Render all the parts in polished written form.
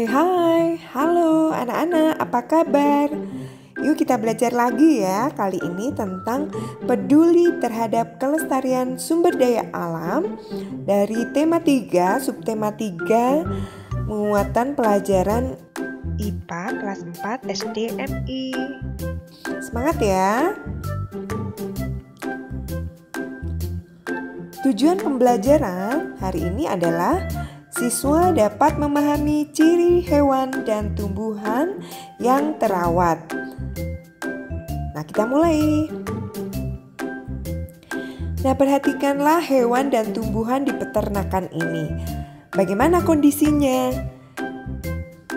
Hai, halo anak-anak, apa kabar? Yuk kita belajar lagi ya, kali ini tentang peduli terhadap kelestarian sumber daya alam dari tema 3, subtema 3, penguatan pelajaran IPA kelas 4 SD MI. Semangat ya! Tujuan pembelajaran hari ini adalah siswa dapat memahami ciri hewan dan tumbuhan yang terawat. Nah, kita mulai. Nah, perhatikanlah hewan dan tumbuhan di peternakan ini. Bagaimana kondisinya?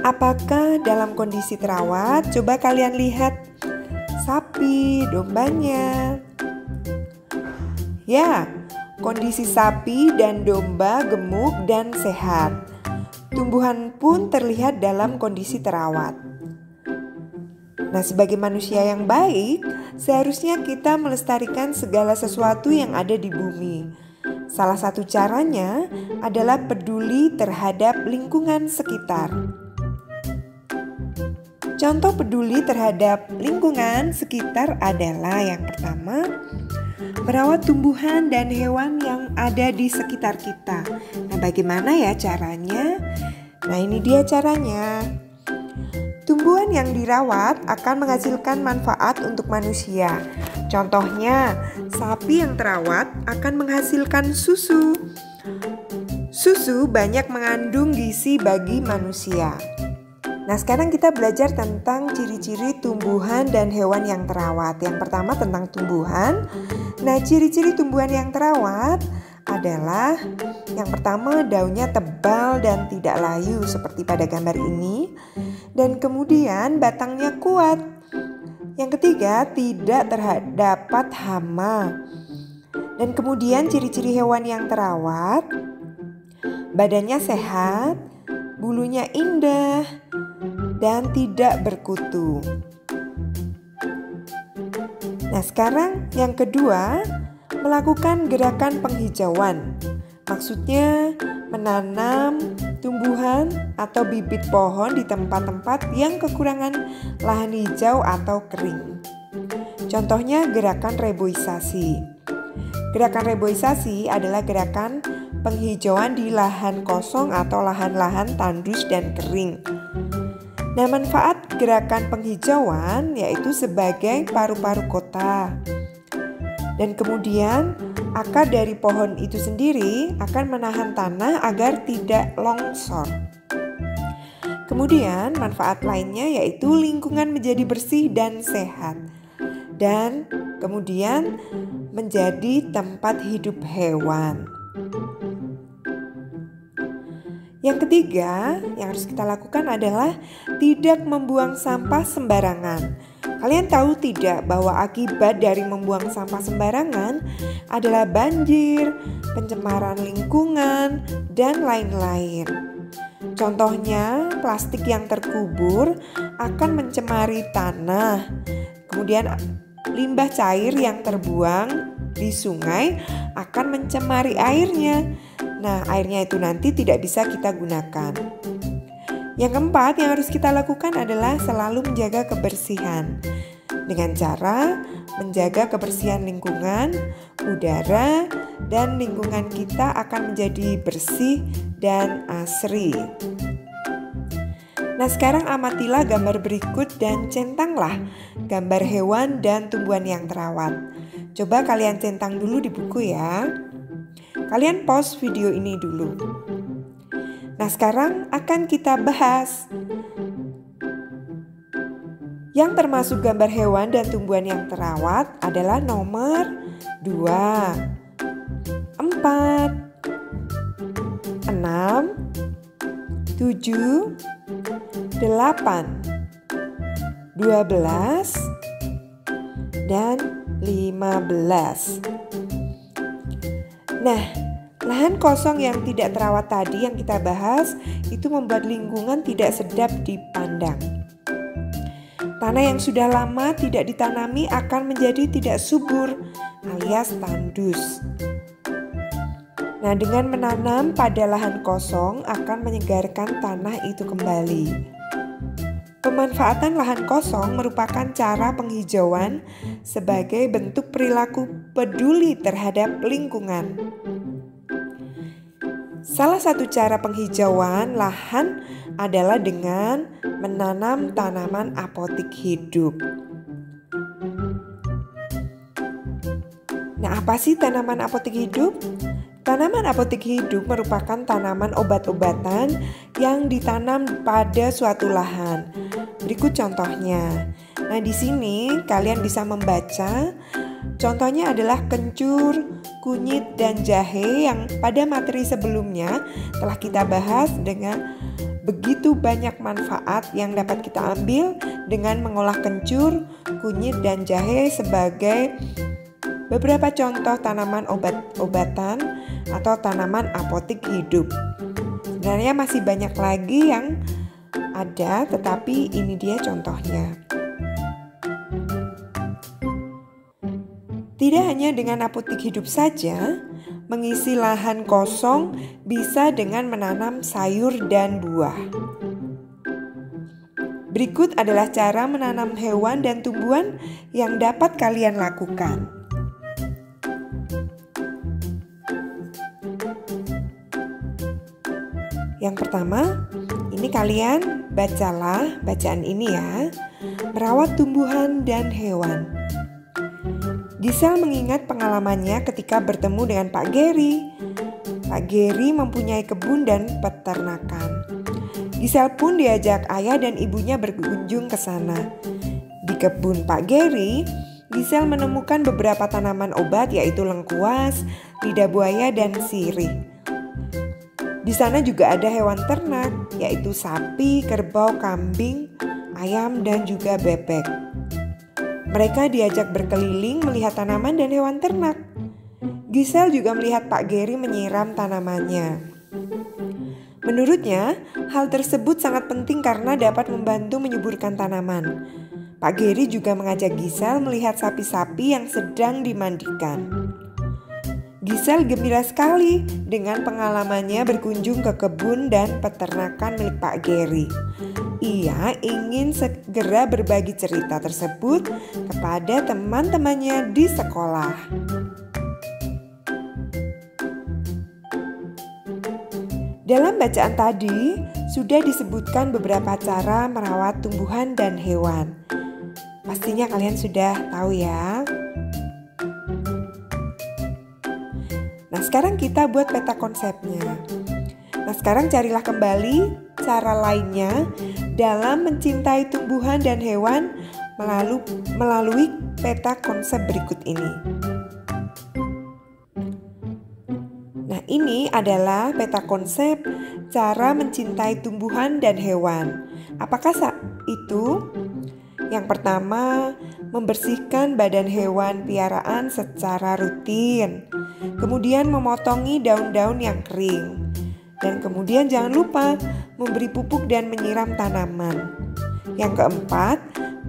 Apakah dalam kondisi terawat? Coba kalian lihat sapi, dombanya. Ya, kondisi sapi dan domba gemuk dan sehat. Tumbuhan pun terlihat dalam kondisi terawat. Nah, sebagai manusia yang baik, seharusnya kita melestarikan segala sesuatu yang ada di bumi. Salah satu caranya adalah peduli terhadap lingkungan sekitar. Contoh peduli terhadap lingkungan sekitar adalah yang pertama, merawat tumbuhan dan hewan yang ada di sekitar kita. Nah, bagaimana ya caranya? Nah, ini dia caranya. Tumbuhan yang dirawat akan menghasilkan manfaat untuk manusia. Contohnya, sapi yang terawat akan menghasilkan susu. Susu banyak mengandung gizi bagi manusia. Nah, sekarang kita belajar tentang ciri-ciri tumbuhan dan hewan yang terawat. Yang pertama tentang tumbuhan. Nah, ciri-ciri tumbuhan yang terawat adalah yang pertama, daunnya tebal dan tidak layu seperti pada gambar ini. Dan kemudian batangnya kuat. Yang ketiga, tidak terdapat hama. Dan kemudian ciri-ciri hewan yang terawat, badannya sehat, bulunya indah, dan tidak berkutu. Nah, sekarang yang kedua, melakukan gerakan penghijauan. Maksudnya menanam tumbuhan atau bibit pohon di tempat-tempat yang kekurangan lahan hijau atau kering. Contohnya gerakan reboisasi. Gerakan reboisasi adalah gerakan penghijauan di lahan kosong atau lahan-lahan tandus dan kering. Nah, manfaat gerakan penghijauan yaitu sebagai paru-paru kota. Dan kemudian akar dari pohon itu sendiri akan menahan tanah agar tidak longsor. Kemudian manfaat lainnya yaitu lingkungan menjadi bersih dan sehat. Dan kemudian menjadi tempat hidup hewan. Yang ketiga yang harus kita lakukan adalah tidak membuang sampah sembarangan. Kalian tahu tidak bahwa akibat dari membuang sampah sembarangan adalah banjir, pencemaran lingkungan, dan lain-lain. Contohnya, plastik yang terkubur akan mencemari tanah. Kemudian limbah cair yang terbuang di sungai akan mencemari airnya. Nah, airnya itu nanti tidak bisa kita gunakan. Yang keempat yang harus kita lakukan adalah selalu menjaga kebersihan. Dengan cara menjaga kebersihan lingkungan, udara, dan lingkungan kita akan menjadi bersih dan asri. Nah, sekarang amatilah gambar berikut dan centanglah gambar hewan dan tumbuhan yang terawat. Coba kalian centang dulu di buku ya. Kalian pause video ini dulu. Nah, sekarang akan kita bahas. Yang termasuk gambar hewan dan tumbuhan yang terawat adalah nomor 2, 4, 6, 7, 8, 12, dan 15. Nah, lahan kosong yang tidak terawat tadi yang kita bahas itu membuat lingkungan tidak sedap dipandang. Tanah yang sudah lama tidak ditanami akan menjadi tidak subur alias tandus. Nah, dengan menanam pada lahan kosong akan menyegarkan tanah itu kembali. Pemanfaatan lahan kosong merupakan cara penghijauan sebagai bentuk perilaku peduli terhadap lingkungan. Salah satu cara penghijauan lahan adalah dengan menanam tanaman apotik hidup. Nah, apa sih tanaman apotik hidup? Tanaman apotik hidup merupakan tanaman obat-obatan yang ditanam pada suatu lahan. Berikut contohnya. Nah, di sini kalian bisa membaca. Contohnya adalah kencur, kunyit, dan jahe yang pada materi sebelumnya telah kita bahas dengan begitu banyak manfaat yang dapat kita ambil dengan mengolah kencur, kunyit, dan jahe sebagai beberapa contoh tanaman obat-obatan atau tanaman apotik hidup. Sebenarnya masih banyak lagi yang ada, tetapi ini dia contohnya. Tidak hanya dengan apotik hidup saja, mengisi lahan kosong bisa dengan menanam sayur dan buah. Berikut adalah cara menanam hewan dan tumbuhan yang dapat kalian lakukan. Yang pertama, ini kalian bacalah bacaan ini ya. Merawat tumbuhan dan hewan. Gisel mengingat pengalamannya ketika bertemu dengan Pak Geri. Pak Geri mempunyai kebun dan peternakan. Gisel pun diajak ayah dan ibunya berkunjung ke sana. Di kebun Pak Geri, Gisel menemukan beberapa tanaman obat yaitu lengkuas, lidah buaya, dan sirih. Di sana juga ada hewan ternak, yaitu sapi, kerbau, kambing, ayam, dan juga bebek. Mereka diajak berkeliling melihat tanaman dan hewan ternak. Gisel juga melihat Pak Geri menyiram tanamannya. Menurutnya, hal tersebut sangat penting karena dapat membantu menyuburkan tanaman. Pak Geri juga mengajak Gisel melihat sapi-sapi yang sedang dimandikan. Gisel gembira sekali dengan pengalamannya berkunjung ke kebun dan peternakan milik Pak Geri. Ia ingin segera berbagi cerita tersebut kepada teman-temannya di sekolah. Dalam bacaan tadi sudah disebutkan beberapa cara merawat tumbuhan dan hewan. Pastinya kalian sudah tahu ya. Nah, sekarang kita buat peta konsepnya. Nah, sekarang carilah kembali cara lainnya dalam mencintai tumbuhan dan hewan melalui peta konsep berikut ini. Nah, ini adalah peta konsep cara mencintai tumbuhan dan hewan. Apakah itu? Yang pertama, membersihkan badan hewan piaraan secara rutin. Kemudian memotongi daun-daun yang kering. Dan kemudian jangan lupa memberi pupuk dan menyiram tanaman. Yang keempat,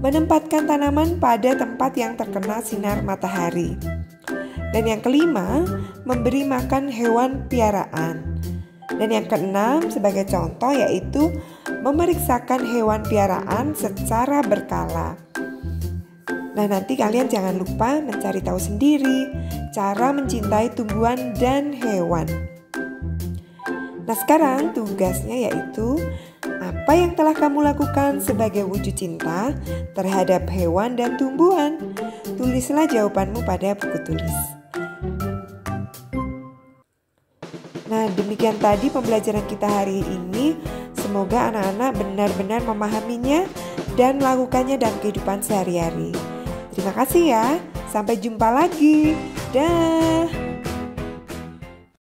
menempatkan tanaman pada tempat yang terkena sinar matahari. Dan yang kelima, memberi makan hewan piaraan. Dan yang keenam sebagai contoh yaitu memeriksakan hewan piaraan secara berkala. Nah, nanti kalian jangan lupa mencari tahu sendiri cara mencintai tumbuhan dan hewan. Nah, sekarang tugasnya yaitu apa yang telah kamu lakukan sebagai wujud cinta terhadap hewan dan tumbuhan? Tulislah jawabanmu pada buku tulis. Nah, demikian tadi pembelajaran kita hari ini. Semoga anak-anak benar-benar memahaminya dan melakukannya dalam kehidupan sehari-hari. Terima kasih ya. Sampai jumpa lagi. Dah.